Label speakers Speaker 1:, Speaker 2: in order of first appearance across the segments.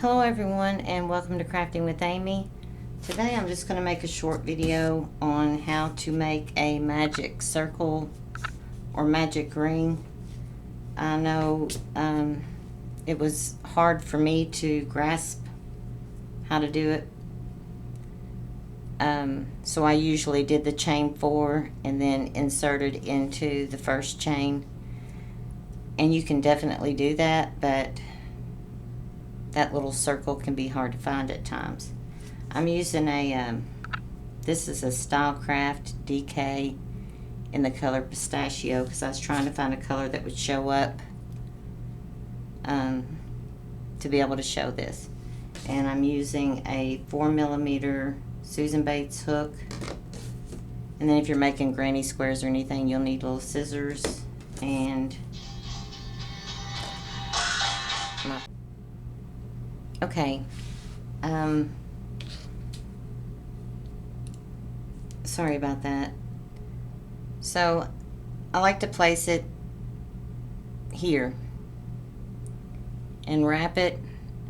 Speaker 1: Hello everyone and welcome to Crafting with Amy. Today I'm just going to make a short video on how to make a magic circle or magic ring. I know it was hard for me to grasp how to do it. So I usually did the chain 4 and then inserted into the first chain. And you can definitely do that, but that little circle can be hard to find at times. I'm using this is a Stylecraft DK in the color pistachio because I was trying to find a color that would show up to be able to show this. And I'm using a 4mm Susan Bates hook. And then if you're making granny squares or anything, you'll need little scissors and okay. Sorry about that. So I like to place it here and wrap it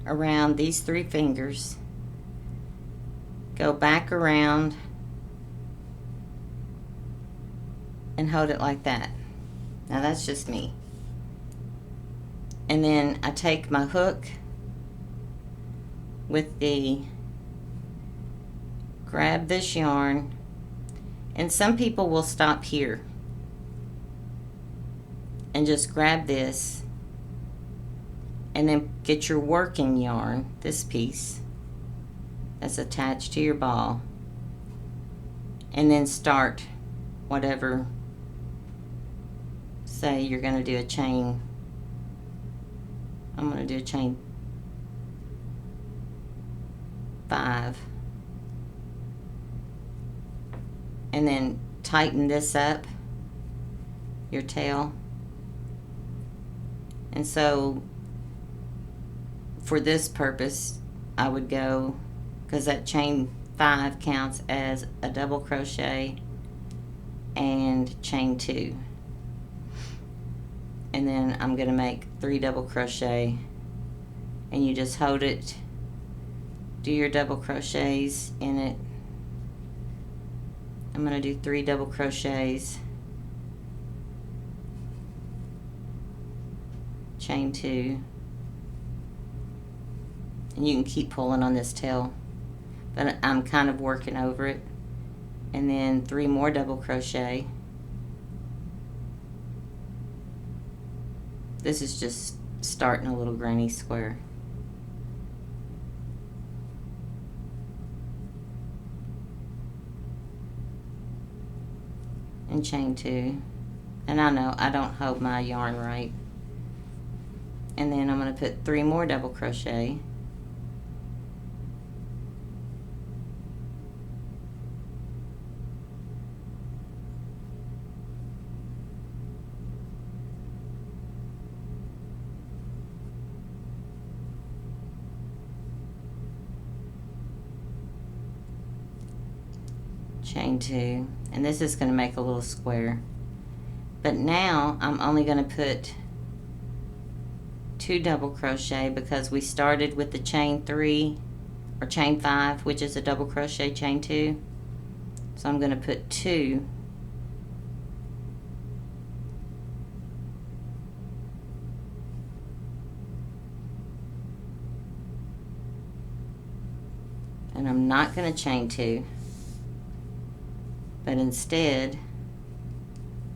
Speaker 1: around these 3 fingers. Go back around and hold it like that. Now that's just me. And then I take my hook with grab this yarn, and some people will stop here and just grab this and then get your working yarn, this piece that's attached to your ball, and then start whatever. Say you're going to do a chain. I'm going to do a chain 5, and then tighten this up, your tail. And so for this purpose I would go, because that chain 5 counts as a double crochet and chain 2, and then I'm going to make 3 double crochet, and you just hold it, do your double crochets in it. I'm going to do 3 double crochets, chain 2, and you can keep pulling on this tail, but I'm kind of working over it, and then 3 more double crochet. This is just starting a little granny square. And chain 2, and I know I don't hold my yarn right, and then I'm going to put 3 more double crochet, chain 2, and this is going to make a little square. But now I'm only going to put 2 double crochet because we started with the chain 3 or chain 5, which is a double crochet chain 2. So I'm going to put 2 and I'm not going to chain 2, but instead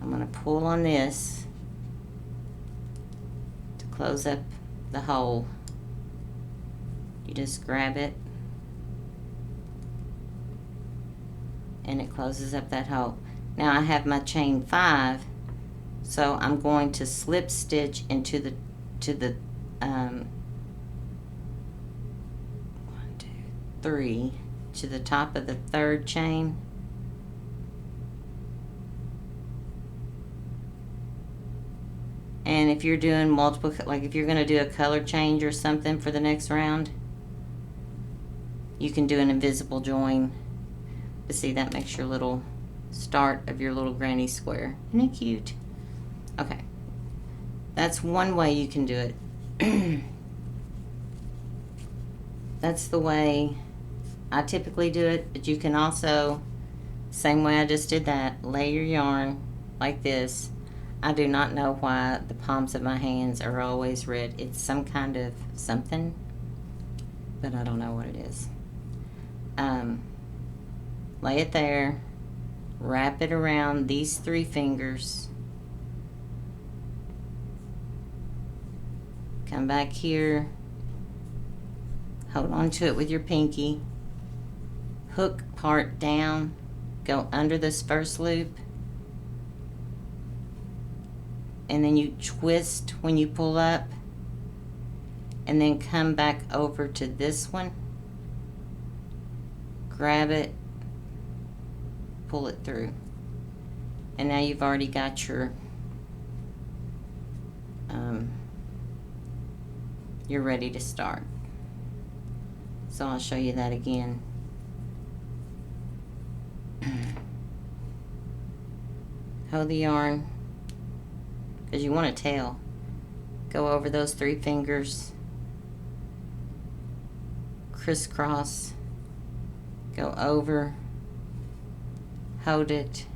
Speaker 1: I'm going to pull on this to close up the hole. You just grab it and it closes up that hole. Now I have my chain 5, so I'm going to slip stitch into the 1, 2, 3 to the top of the 3rd chain. And if you're doing multiple, like if you're going to do a color change or something for the next round, you can do an invisible join. But see, that makes your little start of your little granny square. Isn't it cute? Okay. That's one way you can do it. that's the way I typically do it, but you can also, same way I just did that, lay your yarn like this. I do not know why the palms of my hands are always red. It's some kind of something, but I don't know what it is. Lay it there, wrap it around these 3 fingers, come back here, hold on to it with your pinky, hook part down, go under this first loop, and then you twist when you pull up, and then come back over to this one, grab it, pull it through, and now you've already got your you're ready to start. So I'll show you that again. Hold the yarn, because you want a tail. Go over those 3 fingers, crisscross, go over, hold it,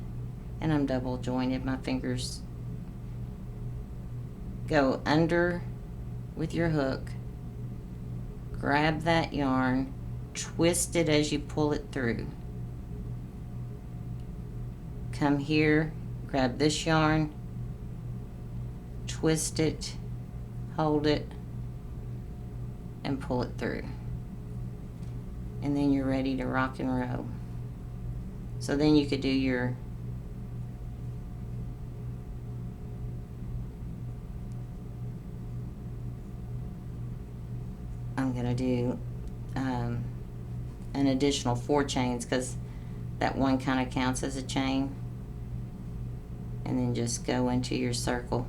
Speaker 1: and I'm double jointed my fingers. Go under with your hook, grab that yarn, twist it as you pull it through. Come here, grab this yarn, twist it, hold it, and pull it through. And then you're ready to rock and roll. So then you could do your I'm gonna do an additional 4 chains, because that one kind of counts as a chain, and then just go into your circle.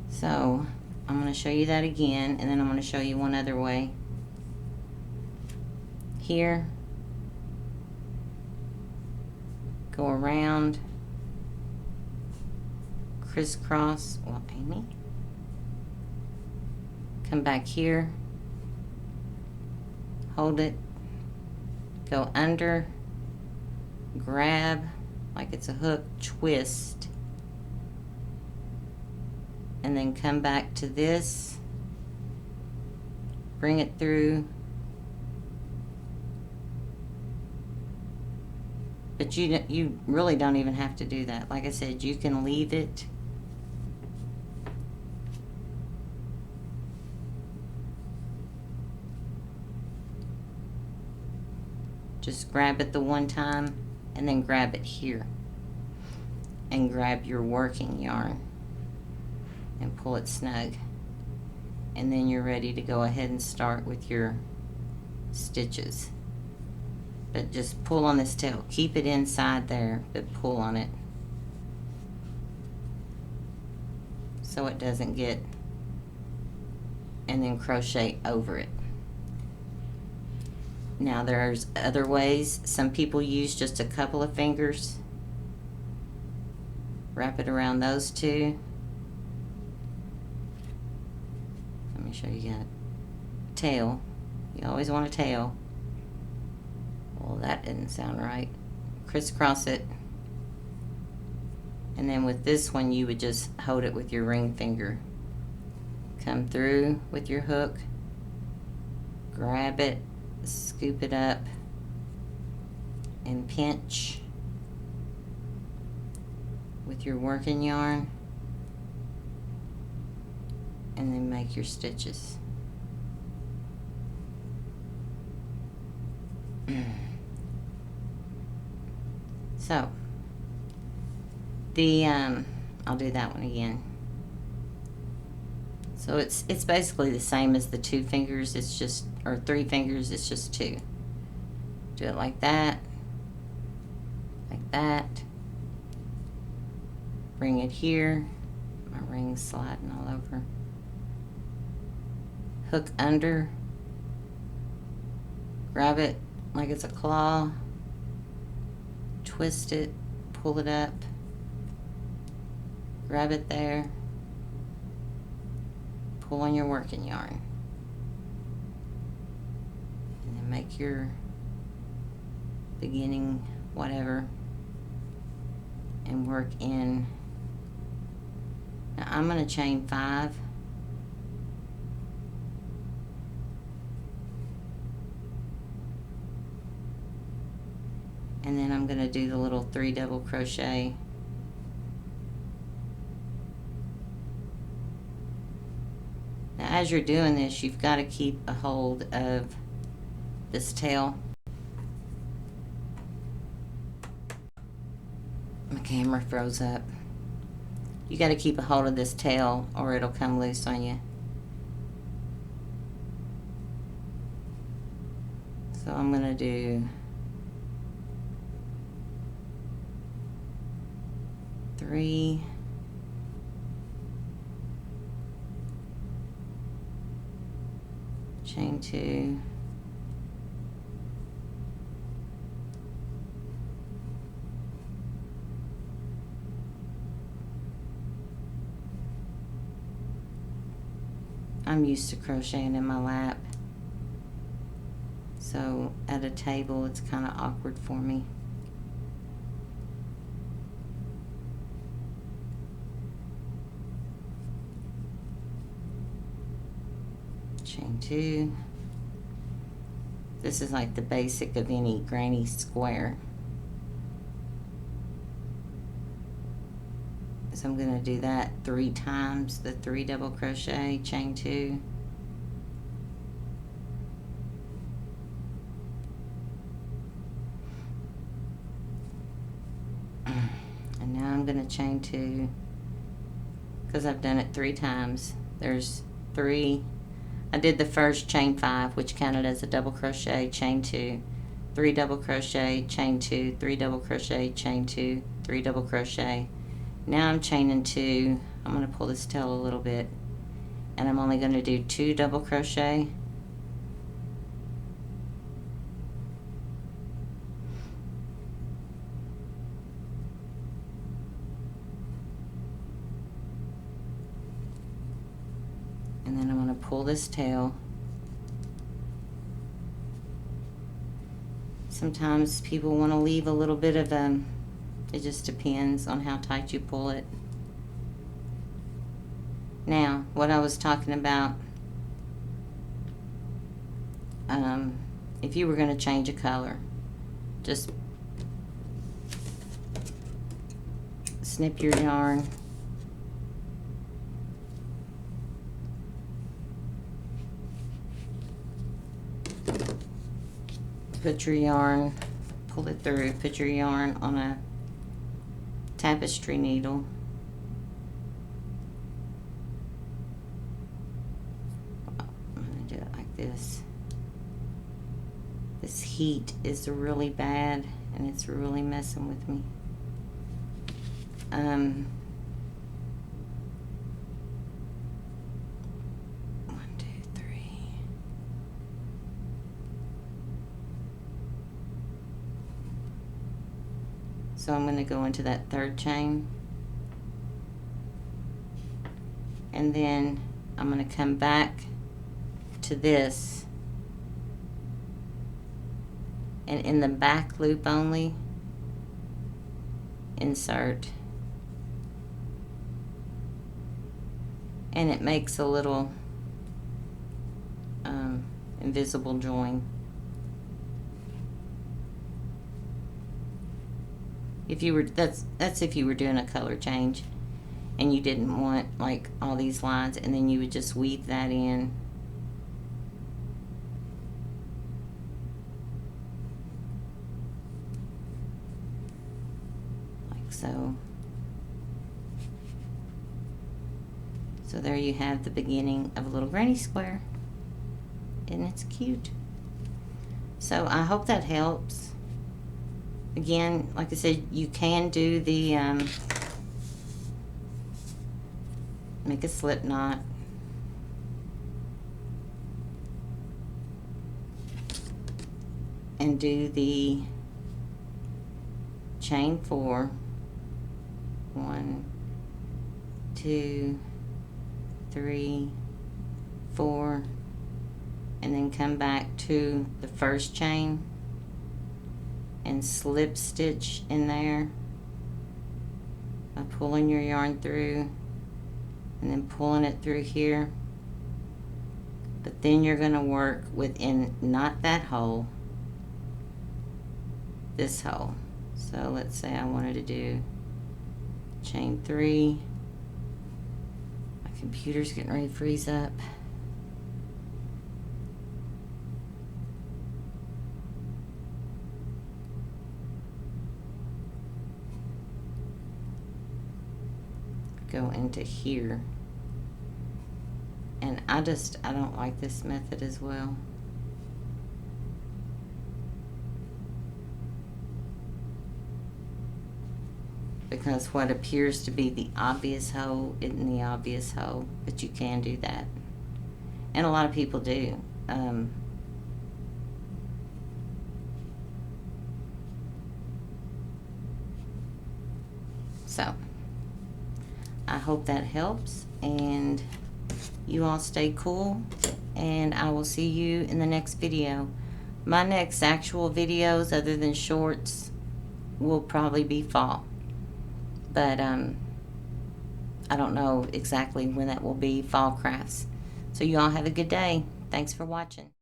Speaker 1: So I'm going to show you that again, and then I'm going to show you one other way. Here, go around, crisscross, well, Amy, come back here, hold it, go under, grab like it's a hook, twist, and then come back to this, bring it through, but you really don't even have to do that. Like I said, you can leave it. Just grab it the one time, and then grab it here, and grab your working yarn and pull it snug, and then you're ready to go ahead and start with your stitches. But just pull on this tail, keep it inside there, but pull on it so it doesn't get, and then crochet over it. Now there's other ways. Some people use just a couple of fingers, wrap it around those 2. Let me show you. Got a tail. You always want a tail. Well, that didn't sound right. Crisscross it, and then with this one you would just hold it with your ring finger, come through with your hook, grab it, scoop it up, and pinch with your working yarn, and then make your stitches. So the I'll do that one again. So it's basically the same as the 2 fingers. It's just, or 3 fingers. It's just 2. Do it like that, like that. Bring it here. My ring's sliding all over. hook under, grab it like it's a claw, twist it, pull it up, grab it there, pull on your working yarn, and then make your beginning whatever and work in. Now I'm going to chain 5. And then I'm going to do the little 3 double crochet. Now as you're doing this, you've got to keep a hold of this tail. My camera froze up. You got to keep a hold of this tail or it'll come loose on you. So I'm going to do 3, chain 2, I'm used to crocheting in my lap, so at a table it's kind of awkward for me. Chain 2. This is like the basic of any granny square. So I'm going to do that 3 times, the 3 double crochet, chain 2. And now I'm going to chain 2 because I've done it 3 times. There's 3. I did the first chain 5, which counted as a double crochet, chain 2, 3 double crochet, chain 2, 3 double crochet, chain 2, 3 double crochet. Now I'm chaining 2. I'm going to pull this tail a little bit, and I'm only going to do 2 double crochet. And then I'm going to pull this tail. Sometimes people want to leave a little bit of it just depends on how tight you pull it. Now, what I was talking about, if you were going to change a color, just snip your yarn, put your yarn, pull it through, put your yarn on a tapestry needle, I'm going to do it like this. This heat is really bad and it's really messing with me. 1, 2, 3. So I'm going to go into that 3rd chain, and then I'm going to come back to this, and in the back loop only, insert, and it makes a little invisible join. If you were, that's if you were doing a color change and you didn't want like all these lines, and then you would just weave that in. Like so. So there you have the beginning of a little granny square. And it's cute. So I hope that helps. Again, like I said, you can do the make a slip knot, and do the chain 4. 1, 2, 3, 4, and then come back to the first chain and slip stitch in there by pulling your yarn through and then pulling it through here. But then you're going to work within not that hole, this hole. So let's say I wanted to do chain 3. My computer's getting ready to freeze up. Go into here. And I don't like this method as well. Because what appears to be the obvious hole isn't the obvious hole, but you can do that. And a lot of people do. So, I hope that helps, and you all stay cool, and I will see you in the next video. My next actual videos, other than shorts, will probably be fall. But I don't know exactly when that will be, fall crafts. So you all have a good day. Thanks for watching.